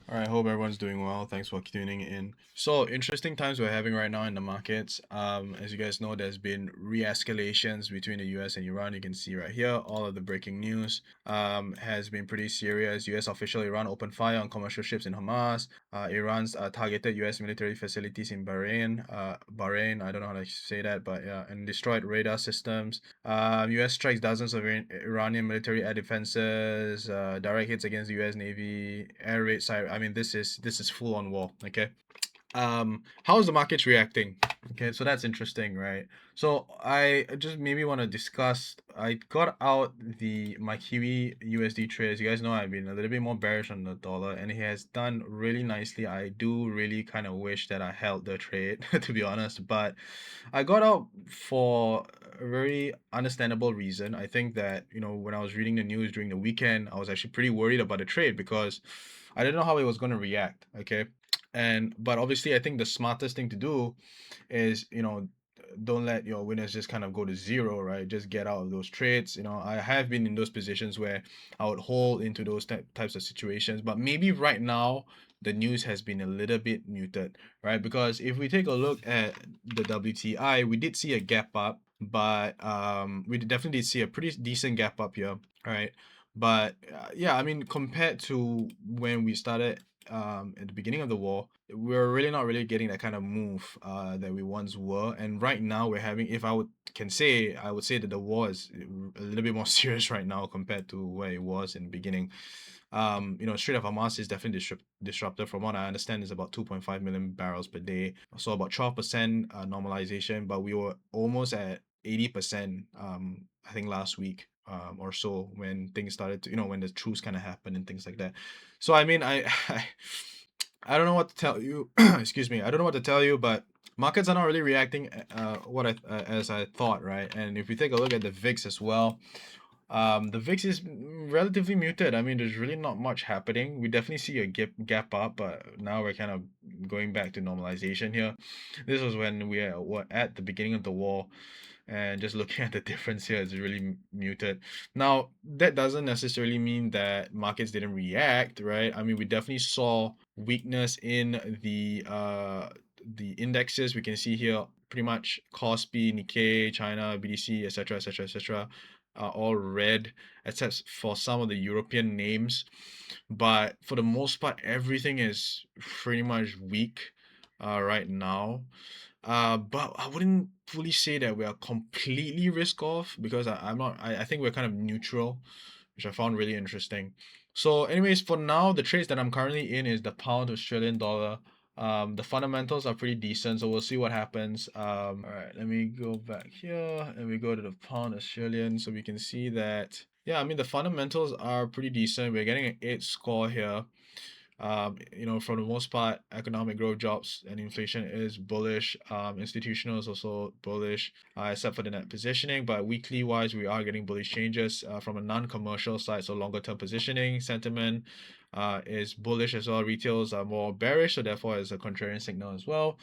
All right, hope everyone's doing well. Thanks for tuning in. So, interesting times we're having right now in the markets. As you guys know, there's been re-escalations between the US and Iran. You can see right here, all of the breaking news has been pretty serious. US official Iran opened fire on commercial ships in Hamas. Iran's targeted US military facilities in Bahrain. Bahrain, I don't know how to say that, but yeah, and destroyed radar systems. U.S. strikes dozens of Iranian military air defenses, direct hits against the U.S. Navy, air raid. I mean, this is full on war. Okay, how is the market reacting? Okay, so that's interesting, right? So I just maybe want to discuss. I got out the my Kiwi USD trades. You guys know I've been a little bit more bearish on the dollar, and it has done really nicely. I do really kind of wish that I held the trade, to be honest, but I got out for a very understandable reason. I think that, when I was reading the news during the weekend, I was actually pretty worried about the trade because I didn't know how it was going to react. Okay. But obviously, I think the smartest thing to do is, don't let your winners just kind of go to zero, right? Just get out of those trades. I have been in those positions where I would hold into those types of situations, but maybe right now the news has been a little bit muted, right? Because if we take a look at the WTI, we did see a gap up, but we definitely did see a pretty decent gap up here, right? But yeah, I mean, compared to when we started at the beginning of the war, we're really not really getting that kind of move that we once were. And right now we're having, if I would can say, I would say that the war is a little bit more serious right now compared to where it was in the beginning. Strait of Hamas is definitely disrupted. From what I understand, is about 2.5 million barrels per day. So about 12% normalization, but we were almost at 80%, I think last week or so, when things started to, when the truce kind of happened and things like that. So I mean, I don't know what to tell you. Excuse me. I don't know what to tell you, but markets are not really reacting as I thought, right? And if we take a look at the VIX as well, the VIX is relatively muted. I mean, there's really not much happening. We definitely see a gap up, but now we're kind of going back to normalization here. This was when we were at the beginning of the war, and just looking at the difference here, it's really muted. Now, that doesn't necessarily mean that markets didn't react, right? I mean, we definitely saw weakness in the indexes. We can see here pretty much Kospi, Nikkei, China, BDC, etc., etc., etc., are all red, except for some of the European names. But for the most part, everything is pretty much weak right now. But I wouldn't fully say that we are completely risk off, because I'm not. I think we're kind of neutral, which I found really interesting. So, anyways, for now, the trades that I'm currently in is the pound Australian dollar. The fundamentals are pretty decent, so we'll see what happens. All right, let me go back here and we go to the pound Australian, so we can see that. Yeah, I mean, the fundamentals are pretty decent. We're getting an 8 score here. For the most part, economic growth, jobs, and inflation is bullish. Institutional is also bullish, except for the net positioning. But weekly wise, we are getting bullish changes from a non-commercial side. So longer term positioning sentiment is bullish as well. Retails are more bearish, so therefore it's a contrarian signal as well.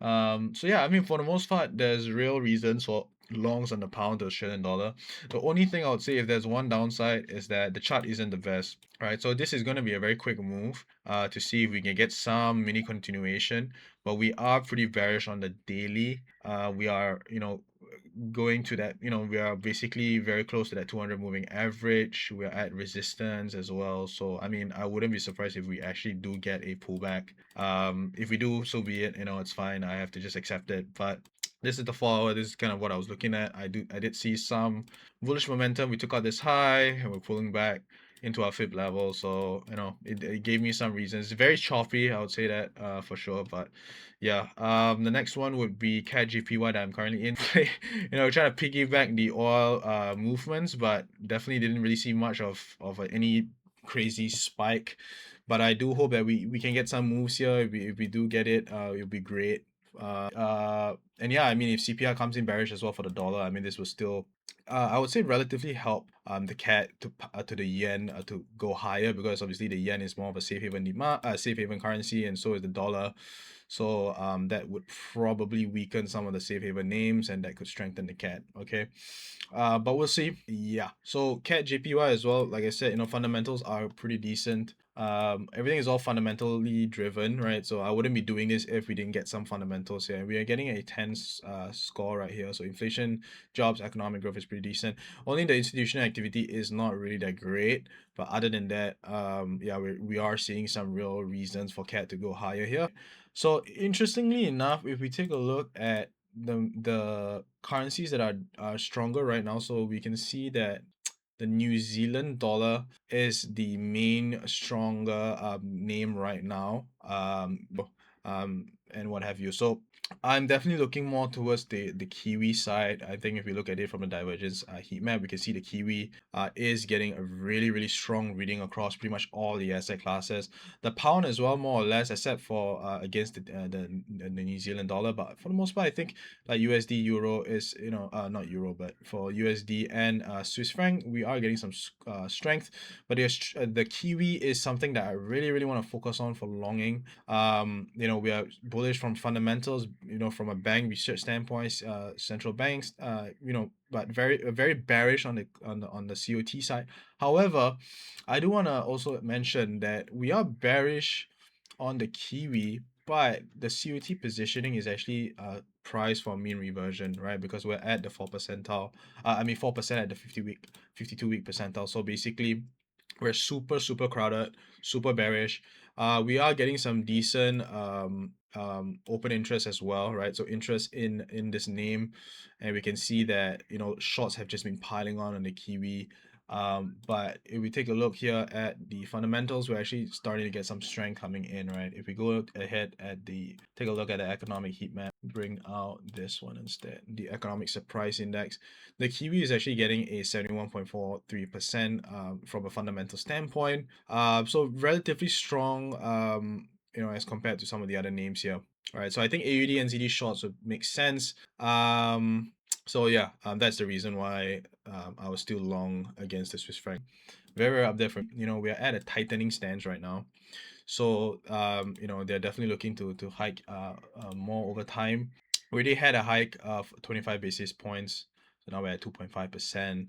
So yeah, I mean, for the most part, there's real reasons for longs on the pound to Australian dollar. The only thing I would say, if there's one downside, is that the chart isn't the best. Right, so this is going to be a very quick move to see if we can get some mini continuation, but we are pretty bearish on the daily. We are, going to that, we are basically very close to that 200 moving average. We're at resistance as well. So, I mean, I wouldn't be surprised if we actually do get a pullback. If we do, so be it, it's fine. I have to just accept it. But this is the 4 hour. This is kind of what I was looking at. I did see some bullish momentum. We took out this high and we're pulling back into our fib level. So, it gave me some reasons. It's very choppy, I would say that for sure. But yeah, the next one would be CAD JPY that I'm currently in. Trying to piggyback the oil movements, but definitely didn't really see much of any crazy spike. But I do hope that we can get some moves here. If we do get it, it'll be great. And yeah, I mean, if CPI comes in bearish as well for the dollar, I mean, this will still I would say relatively help the CAD to the yen to go higher, because obviously the yen is more of a safe haven currency, and so is the dollar. So that would probably weaken some of the safe haven names, and that could strengthen the CAD. Okay, but we'll see. Yeah. So CAD JPY as well. Like I said, fundamentals are pretty decent. Everything is all fundamentally driven, right? So I wouldn't be doing this if we didn't get some fundamentals here. We are getting a 10 score right here. So inflation, jobs, economic growth is pretty decent. Only the institutional activity is not really that great. But other than that, yeah, we are seeing some real reasons for CAD to go higher here. So interestingly enough, if we take a look at the currencies that are stronger right now, so we can see that the New Zealand dollar is the main stronger name right now, and what have you. So I'm definitely looking more towards the Kiwi side. I think if we look at it from a divergence heat map, we can see the Kiwi is getting a really strong reading across pretty much all the asset classes. The pound as well, more or less, except for against the New Zealand dollar. But for the most part, I think like USD, Euro is, not Euro, but for USD and Swiss franc, we are getting some strength. But the Kiwi is something that I really want to focus on for longing. We are bullish from fundamentals, from a bank research standpoint, central banks, but very bearish on the COT side. However, I do want to also mention that we are bearish on the Kiwi, but the COT positioning is actually priced for mean reversion, right? Because we're at the 4 percentile. 4% at the 52 week percentile. So basically, we're super crowded, super bearish. We are getting some decent open interest as well, right? So interest in this name, and we can see that shorts have just been piling on the Kiwi. But if we take a look here at the fundamentals, we're actually starting to get some strength coming in, right? If we go ahead take a look at the economic heat map, bring out this one instead, the economic surprise index. The Kiwi is actually getting a 71.43% from a fundamental standpoint. So relatively strong, as compared to some of the other names here. All right, so I think AUD and ZD shorts would make sense. So yeah, that's the reason why I was still long against the Swiss franc. Very up there for, we are at a tightening stance right now. So they're definitely looking to hike more over time. We already had a hike of 25 basis points. So now we're at 2.5%.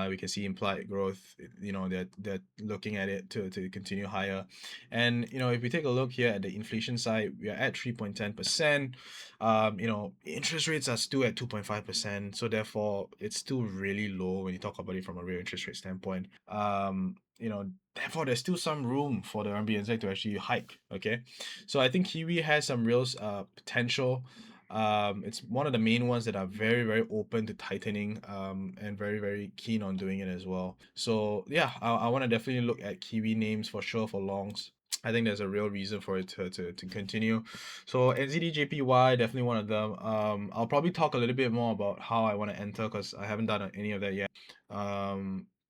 We can see implied growth, they're looking at it to continue higher. And, if we take a look here at the inflation side, we are at 3.10%. Interest rates are still at 2.5%. So therefore, it's still really low when you talk about it from a real interest rate standpoint. Therefore, there's still some room for the RMB to actually hike. Okay, so I think Kiwi has some real potential. It's one of the main ones that are very open to tightening, and very keen on doing it as well. So yeah, I want to definitely look at Kiwi names for sure for longs. I think there's a real reason for it to continue. So NZD JPY, definitely one of them. I'll probably talk a little bit more about how I want to enter, because I haven't done any of that yet.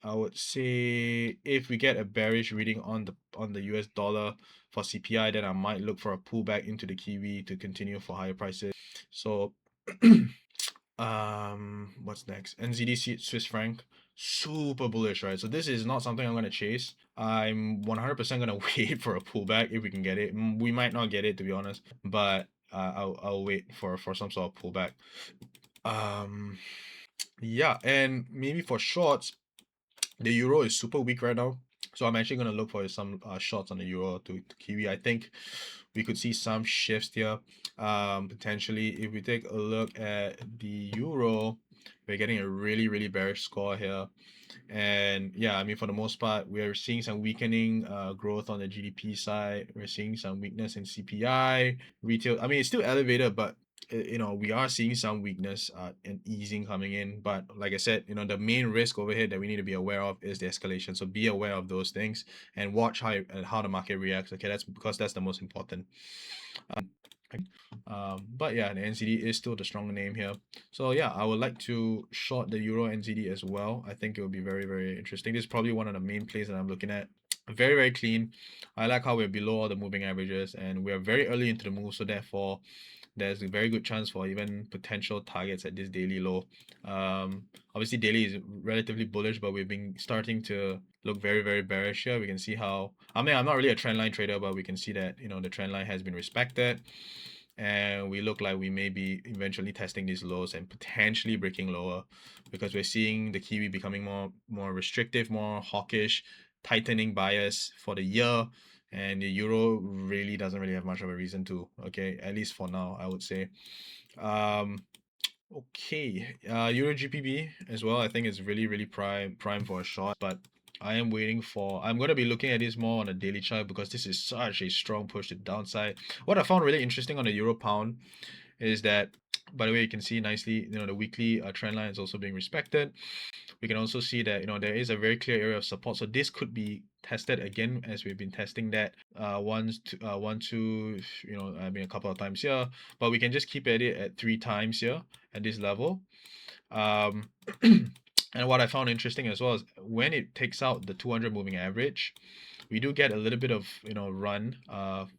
I would say if we get a bearish reading on the US dollar for CPI, then I might look for a pullback into the Kiwi to continue for higher prices. So what's next? NZD Swiss franc, super bullish, right? So this is not something I'm gonna chase. I'm 100% gonna wait for a pullback if we can get it. We might not get it, to be honest, but I'll wait for some sort of pullback. Yeah, and maybe for shorts, the euro is super weak right now. So I'm actually going to look for some shorts on the euro to Kiwi. I think we could see some shifts here. Potentially, if we take a look at the euro, we're getting a really bearish score here. And yeah, I mean, for the most part, we are seeing some weakening growth on the GDP side. We're seeing some weakness in CPI, retail. I mean, it's still elevated, but we are seeing some weakness and easing coming in. But like I said, the main risk over here that we need to be aware of is the escalation. So be aware of those things and watch how the market reacts. Okay, that's because that's the most important. But yeah, the NZD is still the stronger name here. So yeah, I would like to short the Euro NZD as well. I think it will be very interesting. This is probably one of the main plays that I'm looking at. Very clean. I like how we're below all the moving averages, and we're very early into the move, so therefore there's a very good chance for even potential targets at this daily low. Obviously daily is relatively bullish, but we've been starting to look very, very bearish here. We can see how, I mean, I'm not really a trend line trader, but we can see that, the trend line has been respected, and we look like we may be eventually testing these lows and potentially breaking lower, because we're seeing the Kiwi becoming more restrictive, more hawkish, tightening bias for the year, and the euro really doesn't really have much of a reason to, okay, at least for now, I would say. Okay, euro GPB as well, I think it's really, really prime for a short, but I'm going to be looking at this more on a daily chart, because this is such a strong push to the downside. What I found really interesting on the euro pound is that, by the way, you can see nicely, the weekly trend line is also being respected. We can also see that, there is a very clear area of support. So this could be tested again, as we've been testing that one, two, I mean, a couple of times here, but we can just keep at it at 3 times here at this level. Um, and what I found interesting as well is when it takes out the 200 moving average, we do get a little bit of run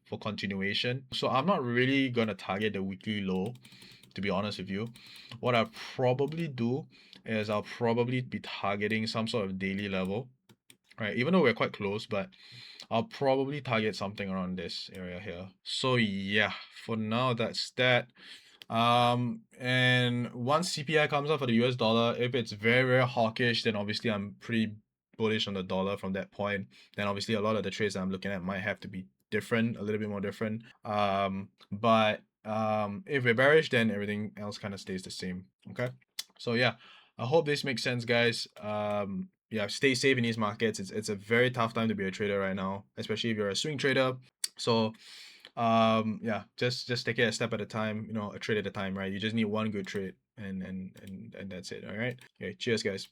for continuation. So I'm not really gonna target the weekly low, to be honest with you. What I'll probably do is I'll probably be targeting some sort of daily level, right? Even though we're quite close, but I'll probably target something around this area here. So yeah, for now that's that. And once CPI comes out for the US dollar, if it's very, very hawkish, then obviously I'm pretty bullish on the dollar from that point. Then obviously a lot of the trades that I'm looking at might have to be different, a little bit more different. But if we're bearish, then everything else kind of stays the same. Okay. So yeah, I hope this makes sense, guys. Yeah, stay safe in these markets. It's a very tough time to be a trader right now, especially if you're a swing trader. So yeah, just take it a step at a time, a trade at a time, right? You just need one good trade, and that's it. All right. Okay, cheers, guys.